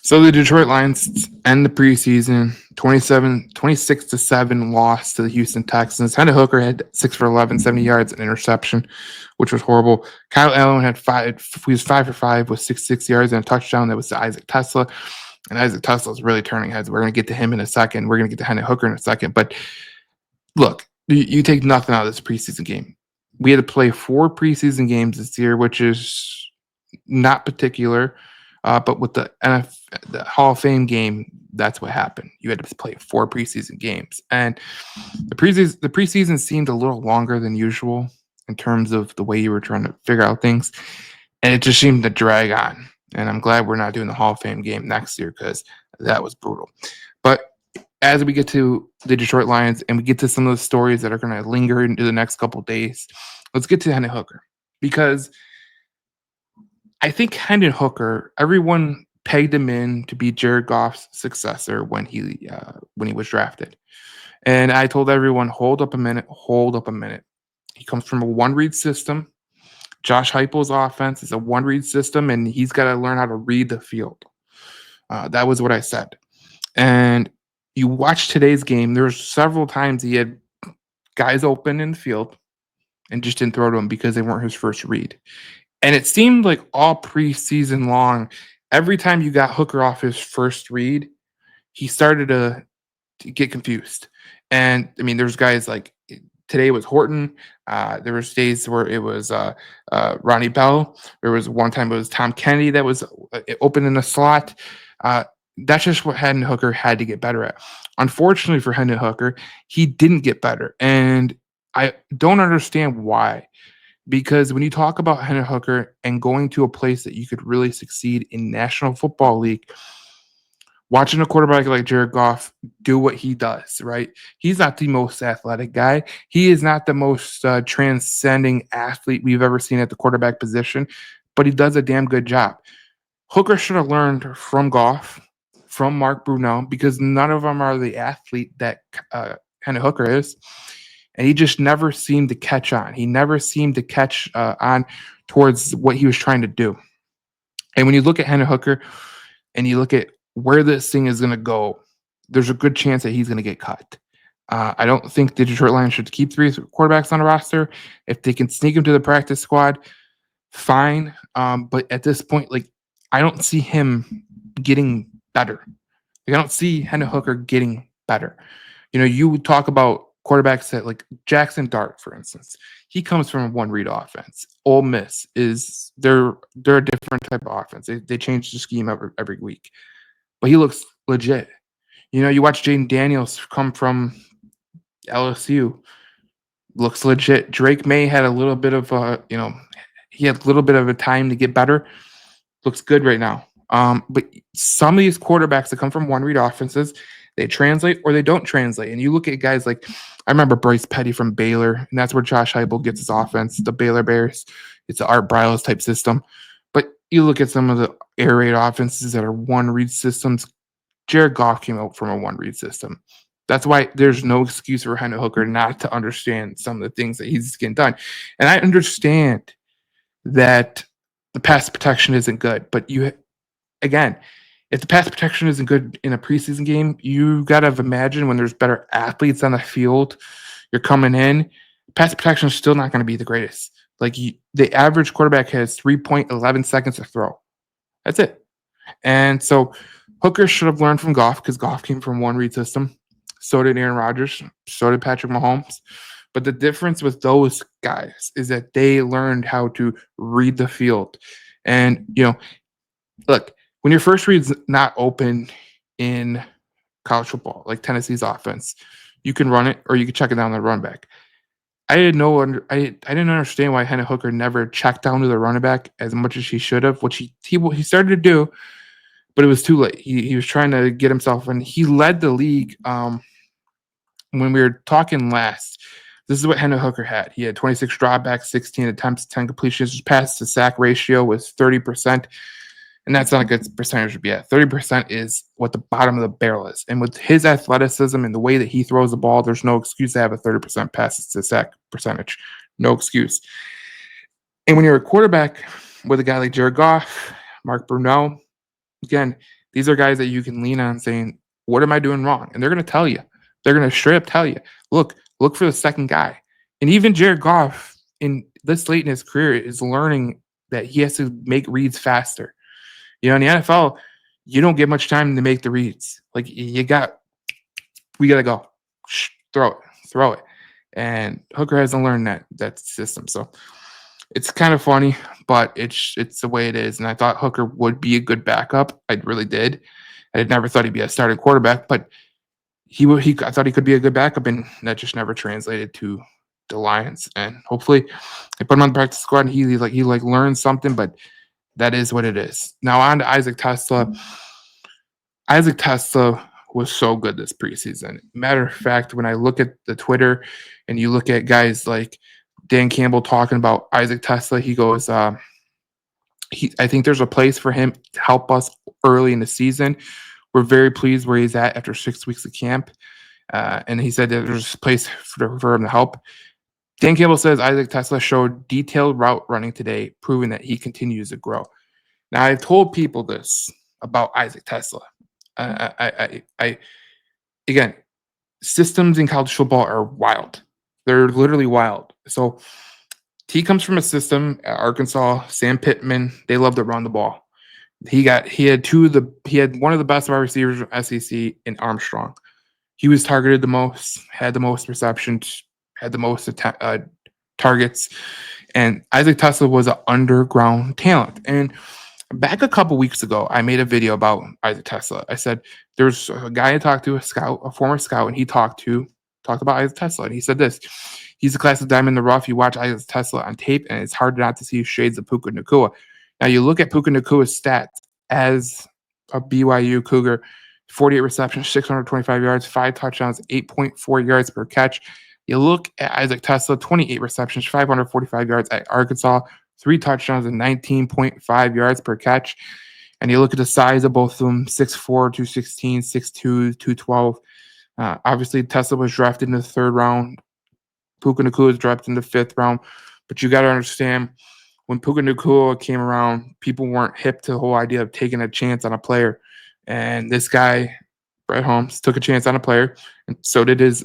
So the Detroit Lions end the preseason 26-7 loss to the Houston Texans. Hendon Hooker had 6 for 11, 70 yards, and interception, which was horrible. Kyle Allen had he was 5 for 5 with 66 yards and a touchdown. That was to Isaac TeSlaa. And Isaac TeSlaa is really turning heads. We're going to get to him in a second. We're going to get to Hendon Hooker in a second. But look, you take nothing out of this preseason game. We had to play 4 preseason games this year, which is not particular. But with the Hall of Fame game, that's what happened. You had to play 4 preseason games, and the preseason seemed a little longer than usual in terms of the way you were trying to figure out things, and it just seemed to drag on. And I'm glad we're not doing the Hall of Fame game next year because that was brutal. But as we get to the Detroit Lions and we get to some of the stories that are going to linger into the next couple of days, let's get to Hendon Hooker, because I think Hendon Hooker, everyone pegged him in to be Jared Goff's successor when he was drafted. And I told everyone, hold up a minute. He comes from a one-read system. Josh Heupel's offense is a one-read system, and he's got to learn how to read the field. That was what I said. And you watch today's game, there's several times he had guys open in the field and just didn't throw to him because they weren't his first read. And it seemed like all preseason long, every time you got Hooker off his first read, he started to get confused. And I mean, there's guys like today was Horton. There was days where it was Ronnie Bell. There was one time it was Tom Kennedy that was open in the slot. That's just what Hendon Hooker had to get better at. Unfortunately for Hendon Hooker, he didn't get better. And I don't understand why. Because when you talk about Hendon Hooker and going to a place that you could really succeed in National Football League, watching a quarterback like Jared Goff do what he does, right? He's not the most athletic guy. He is not the most transcending athlete we've ever seen at the quarterback position, but he does a damn good job. Hooker should have learned from Goff, from Mark Brunell, because none of them are the athlete that Hendon Hooker is. And he just never seemed to catch on. He never seemed to catch on towards what he was trying to do. And when you look at Hendon Hooker and you look at where this thing is going to go, there's a good chance that he's going to get cut. I don't think the Detroit Lions should keep 3 quarterbacks on the roster. If they can sneak him to the practice squad, fine. But at this point, like, I don't see him getting better. Like, I don't see Hendon Hooker getting better. You know, you talk about quarterbacks that like Jackson Dart, for instance, he comes from a one-read offense. Ole Miss is they're a different type of offense. They change the scheme every week, but he looks legit. You know, you watch Jaden Daniels come from LSU, looks legit. Drake May had a little bit of he had a little bit of a time to get better. Looks good right now. But some of these quarterbacks that come from one-read offenses, they translate or they don't translate. And you look at guys like, I remember Bryce Petty from Baylor, and that's where Josh Heupel gets his offense, the Baylor Bears. It's the Art Briles type system. But you look at some of the air raid offenses that are one-read systems. Jared Goff came out from a one-read system. That's why there's no excuse for Hendon Hooker not to understand some of the things that he's getting done. And I understand that the pass protection isn't good, but again, if the pass protection isn't good in a preseason game, you got to imagine when there's better athletes on the field, you're coming in, pass protection is still not going to be the greatest. Like the average quarterback has 3.11 seconds to throw. That's it. And so Hooker should have learned from Goff because Goff came from one read system. So did Aaron Rodgers. So did Patrick Mahomes. But the difference with those guys is that they learned how to read the field. And, you know, look, when your first read's not open in college football, like Tennessee's offense, you can run it or you can check it down the run back. I didn't understand why Hendon Hooker never checked down to the running back as much as he should have, which he started to do, but it was too late. He was trying to get himself, and he led the league when we were talking last. This is what Hendon Hooker had. He had 26 dropbacks, 16 attempts, 10 completions. His pass to sack ratio was 30%. And that's not a good percentage to be at. 30% is what the bottom of the barrel is. And with his athleticism and the way that he throws the ball, there's no excuse to have a 30% passes to sack percentage. No excuse. And when you're a quarterback with a guy like Jared Goff, Mark Brunell, again, these are guys that you can lean on saying, what am I doing wrong? And they're going to tell you. They're going to straight up tell you, look for the second guy. And even Jared Goff, in this late in his career, is learning that he has to make reads faster. You know, in the NFL, you don't get much time to make the reads. Like we got to go, throw it. And Hooker hasn't learned that system. So it's kind of funny, but it's the way it is. And I thought Hooker would be a good backup. I really did. I never thought he'd be a starting quarterback, but I thought he could be a good backup, and that just never translated to the Lions. And hopefully, they put him on the practice squad, and he learned something. But that is what it is. Now on to Isaac TeSlaa. Isaac TeSlaa was so good this preseason. Matter of fact, when I look at the Twitter and you look at guys like Dan Campbell talking about Isaac TeSlaa, he goes, I think there's a place for him to help us early in the season. We're very pleased where he's at after 6 weeks of camp. And he said that there's a place for him to help. Dan Campbell says Isaac TeSlaa showed detailed route running today, proving that he continues to grow. Now, I've told people this about Isaac TeSlaa. Again, systems in college football are wild. They're literally wild. So he comes from a system at Arkansas, Sam Pittman. They love to run the ball. He had one of the best wide receivers in SEC in Armstrong. He was targeted the most, had the most receptions, had the most targets, and Isaac TeSlaa was an underground talent. And back a couple weeks ago, I made a video about Isaac TeSlaa. I said there's a guy I talked to, a former scout, and he talked about Isaac TeSlaa, and he said this: he's a classic diamond in the rough. You watch Isaac TeSlaa on tape, and it's hard not to see shades of Puka Nacua. Now you look at Puka Nacua's stats as a BYU Cougar: 48 receptions, 625 yards, 5 touchdowns, 8.4 yards per catch. You look at Isaac TeSlaa: 28 receptions, 545 yards at Arkansas, 3 touchdowns, and 19.5 yards per catch. And you look at the size of both of them: 6'4", 216, 6'2", 212. Obviously, TeSlaa was drafted in the 3rd round. Puka Nacua was drafted in the 5th round. But you got to understand, when Puka Nacua came around, people weren't hip to the whole idea of taking a chance on a player. And this guy, Brett Holmes, took a chance on a player, and so did his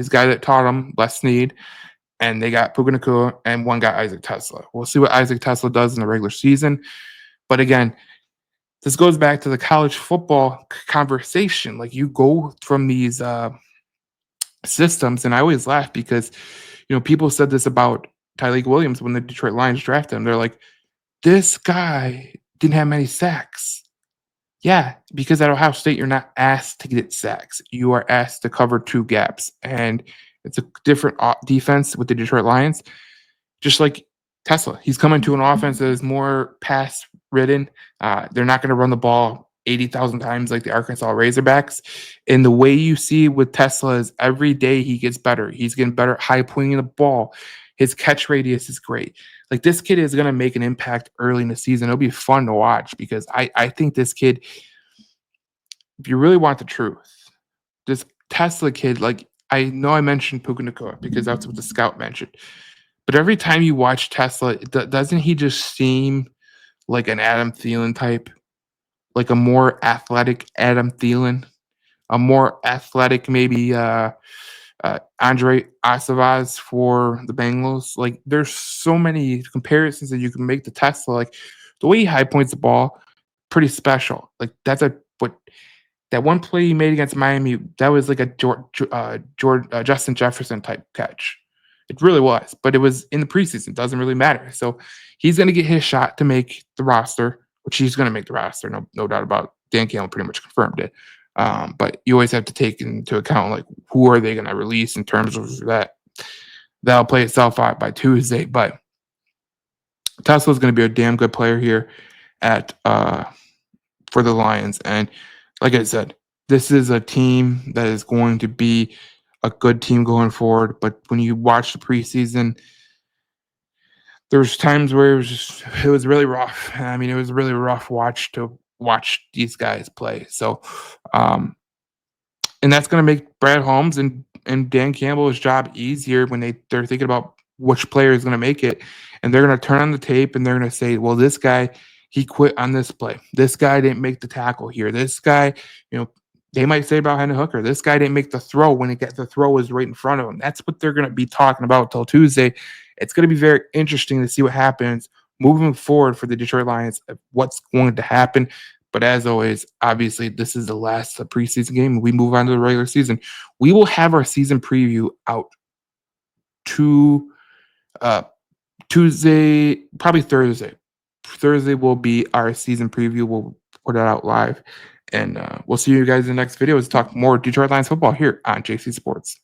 guy that taught him, Les Snead. And they got Puka Nacua, and one got Isaac TeSlaa. We'll see what Isaac TeSlaa does in the regular season. But again, this goes back to the college football conversation. Like, you go from these systems, and I always laugh because, people said this about Tyreek Williams when the Detroit Lions drafted him. They're like, this guy didn't have many sacks. Yeah, because at Ohio State, you're not asked to get sacks. You are asked to cover 2 gaps. And it's a different defense with the Detroit Lions. Just like TeSlaa, he's coming to an offense that is more pass-ridden. They're not going to run the ball 80,000 times like the Arkansas Razorbacks. And the way you see with TeSlaa is every day he gets better. He's getting better at high pointing the ball. His catch radius is great. Like, this kid is going to make an impact early in the season. It'll be fun to watch because I think this kid, if you really want the truth, this TeSlaa kid, like, I know I mentioned Puka Nacua because that's what the scout mentioned. But every time you watch TeSlaa, doesn't he just seem like an Adam Thielen type? Like a more athletic Adam Thielen? A more athletic, maybe Andre Acevaz for the Bengals. Like, there's so many comparisons that you can make to TeSlaa. Like, the way he high points the ball, pretty special. Like, that one play he made against Miami, that was like a Justin Jefferson type catch. It really was, but it was in the preseason. It doesn't really matter. So he's going to get his shot to make the roster, which he's going to make the roster, no doubt about it. Dan Campbell pretty much confirmed it. But you always have to take into account, like, who are they going to release in terms of that. That'll play itself out by Tuesday. But TeSlaa is going to be a damn good player here for the Lions. And like I said, this is a team that is going to be a good team going forward. But when you watch the preseason, there's times where it was really rough. I mean, it was a really rough watch these guys play. So, and that's going to make Brad Holmes and Dan Campbell's job easier when they're thinking about which player is going to make it. And they're going to turn on the tape and they're going to say, well, this guy, he quit on this play. This guy didn't make the tackle here. This guy, they might say about Hendon Hooker, this guy didn't make the throw when the throw was right in front of him. That's what they're going to be talking about till Tuesday. It's going to be very interesting to see what happens moving forward for the Detroit Lions, what's going to happen. But as always, obviously, this is the last preseason game. We move on to the regular season. We will have our season preview out to Tuesday, probably Thursday. Thursday will be our season preview. We'll put it out live. And we'll see you guys in the next video to talk more Detroit Lions football here on JC Sports.